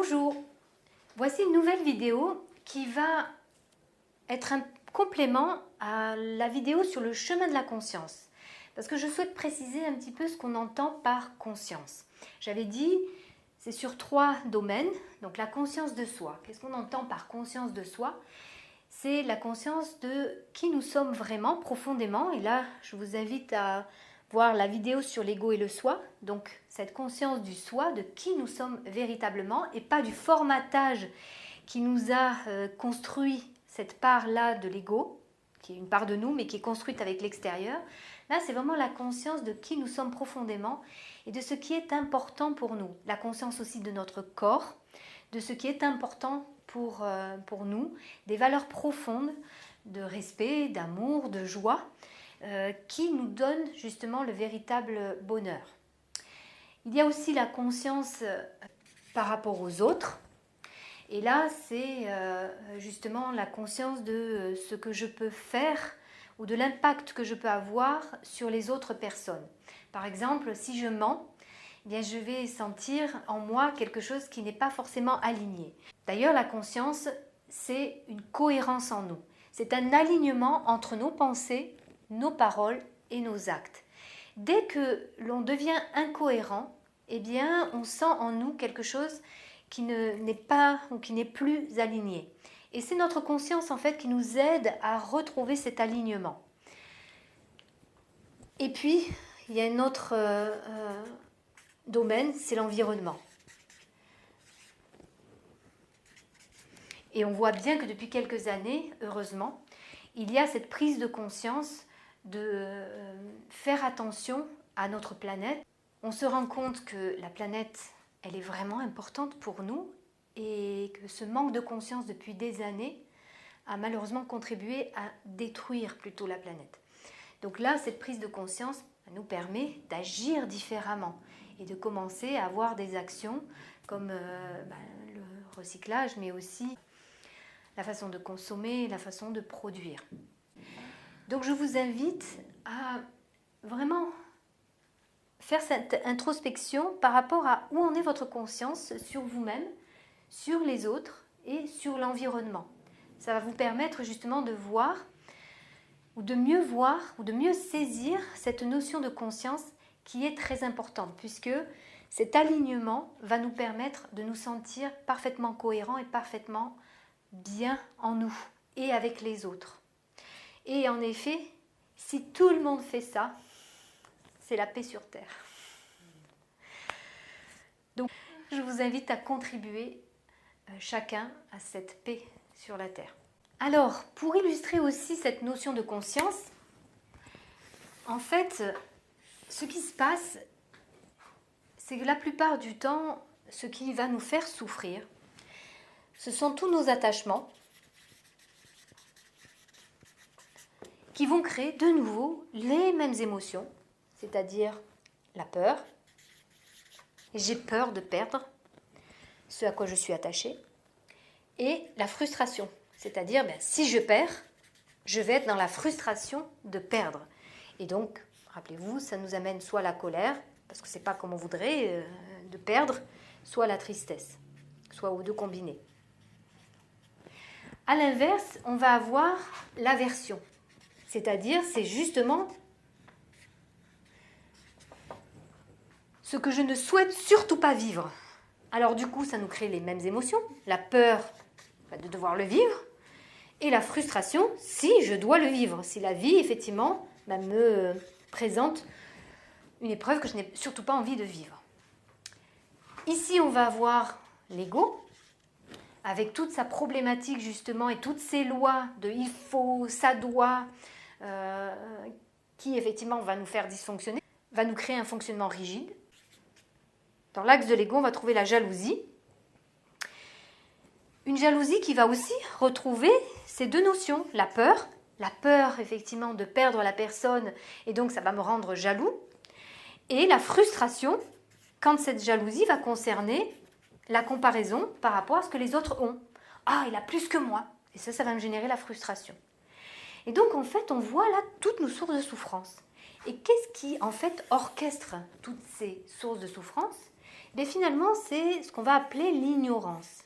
Bonjour, voici une nouvelle vidéo qui va être un complément à la vidéo sur le chemin de la conscience. Parce que je souhaite préciser un petit peu ce qu'on entend par conscience. J'avais dit, c'est sur 3 domaines. Donc la conscience de soi. Qu'est-ce qu'on entend par conscience de soi? C'est la conscience de qui nous sommes vraiment, profondément. Et là, je vous invite à voir la vidéo sur l'ego et le soi. Donc cette conscience du soi, de qui nous sommes véritablement et pas du formatage qui nous a construit cette part-là de l'ego, qui est une part de nous mais qui est construite avec l'extérieur. Là, c'est vraiment la conscience de qui nous sommes profondément et de ce qui est important pour nous. La conscience aussi de notre corps, de ce qui est important pour nous, des valeurs profondes de respect, d'amour, de joie, qui nous donnent justement le véritable bonheur. Il y a aussi la conscience par rapport aux autres. Et là, c'est justement la conscience de ce que je peux faire ou de l'impact que je peux avoir sur les autres personnes. Par exemple, si je mens, eh bien, je vais sentir en moi quelque chose qui n'est pas forcément aligné. D'ailleurs, la conscience, c'est une cohérence en nous. C'est un alignement entre nos pensées, nos paroles et nos actes. Dès que l'on devient incohérent, eh bien, on sent en nous quelque chose qui n'est pas ou qui n'est plus aligné. Et c'est notre conscience en fait qui nous aide à retrouver cet alignement. Et puis, il y a un autre domaine, c'est l'environnement. Et on voit bien que depuis quelques années, heureusement, il y a cette prise de conscience de faire attention à notre planète. On se rend compte que la planète, elle est vraiment importante pour nous et que ce manque de conscience depuis des années a malheureusement contribué à détruire plutôt la planète. Donc là, cette prise de conscience nous permet d'agir différemment et de commencer à avoir des actions comme le recyclage, mais aussi la façon de consommer, la façon de produire. Donc je vous invite à vraiment faire cette introspection par rapport à où en est votre conscience sur vous-même, sur les autres et sur l'environnement. Ça va vous permettre justement de voir ou de mieux saisir cette notion de conscience qui est très importante puisque cet alignement va nous permettre de nous sentir parfaitement cohérents et parfaitement bien en nous et avec les autres. Et en effet, si tout le monde fait ça, c'est la paix sur terre. Donc, je vous invite à contribuer chacun à cette paix sur la terre. Alors, pour illustrer aussi cette notion de conscience, en fait, ce qui se passe, c'est que la plupart du temps, ce qui va nous faire souffrir, ce sont tous nos attachements qui vont créer de nouveau les mêmes émotions, c'est-à-dire la peur. J'ai peur de perdre ce à quoi je suis attachée. Et la frustration, c'est-à-dire si je perds, je vais être dans la frustration de perdre. Et donc, rappelez-vous, ça nous amène soit à la colère, parce que ce n'est pas comme on voudrait de perdre, soit à la tristesse, soit aux deux combinés. À l'inverse, on va avoir l'aversion, c'est-à-dire c'est justement ce que je ne souhaite surtout pas vivre. Alors du coup, ça nous crée les mêmes émotions, la peur de devoir le vivre et la frustration si je dois le vivre, si la vie effectivement me présente une épreuve que je n'ai surtout pas envie de vivre. Ici, on va avoir l'ego avec toute sa problématique justement et toutes ces lois de il faut, ça doit, qui effectivement va nous faire dysfonctionner, va nous créer un fonctionnement rigide. Dans l'axe de l'ego, on va trouver la jalousie. Une jalousie qui va aussi retrouver ces deux notions, la peur effectivement de perdre la personne et donc ça va me rendre jaloux, et la frustration quand cette jalousie va concerner la comparaison par rapport à ce que les autres ont. Ah, il a plus que moi, et ça va me générer la frustration. Et donc en fait, on voit là toutes nos sources de souffrance. Et qu'est-ce qui en fait orchestre toutes ces sources de souffrance? Mais finalement, c'est ce qu'on va appeler l'ignorance.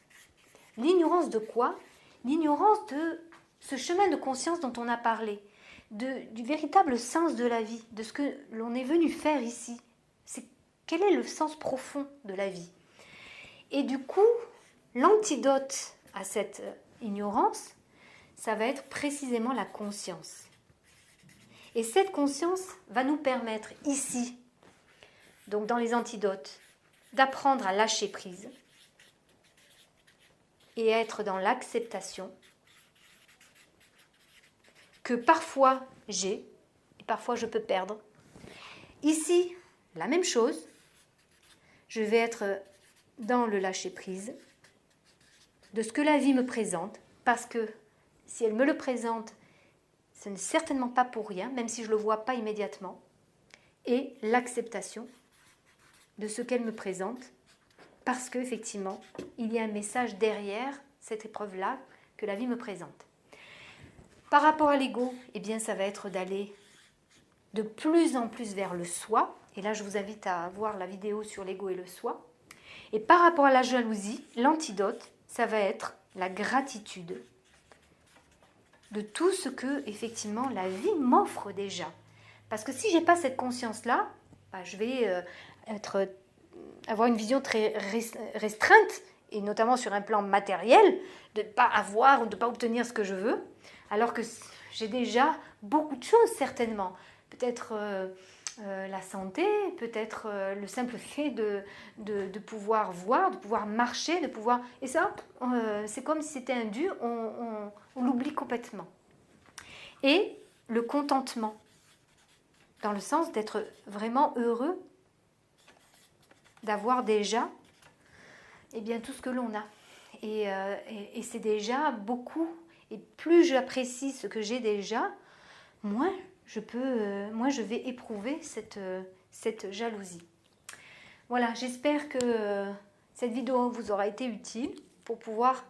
L'ignorance de quoi? L'ignorance de ce chemin de conscience dont on a parlé, du véritable sens de la vie, de ce que l'on est venu faire ici. Quel est le sens profond de la vie? Et du coup, l'antidote à cette ignorance, ça va être précisément la conscience. Et cette conscience va nous permettre ici, donc dans les antidotes, d'apprendre à lâcher prise et être dans l'acceptation que parfois j'ai et parfois je peux perdre. Ici, la même chose, je vais être dans le lâcher prise de ce que la vie me présente, parce que si elle me le présente, ce n'est certainement pas pour rien, même si je ne le vois pas immédiatement, et l'acceptation de ce qu'elle me présente, parce qu'effectivement, il y a un message derrière cette épreuve-là que la vie me présente. Par rapport à l'ego, eh bien, ça va être d'aller de plus en plus vers le soi, et là je vous invite à voir la vidéo sur l'ego et le soi. Et par rapport à la jalousie, l'antidote, ça va être la gratitude de tout ce que effectivement la vie m'offre déjà. Parce que si j'ai pas cette conscience-là, je vais avoir une vision très restreinte, et notamment sur un plan matériel, de ne pas avoir ou de ne pas obtenir ce que je veux, alors que j'ai déjà beaucoup de choses certainement. Peut-être la santé, peut-être le simple fait de pouvoir voir, de pouvoir marcher, de pouvoir... Et ça, c'est comme si c'était un dû, on l'oublie complètement. Et le contentement, dans le sens d'être vraiment heureux, d'avoir déjà tout ce que l'on a. Et c'est déjà beaucoup. Et plus j'apprécie ce que j'ai déjà, moins je vais éprouver cette jalousie. Voilà, j'espère que cette vidéo vous aura été utile pour pouvoir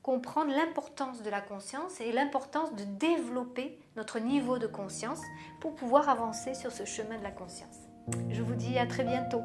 comprendre l'importance de la conscience et l'importance de développer notre niveau de conscience pour pouvoir avancer sur ce chemin de la conscience. Je vous dis à très bientôt.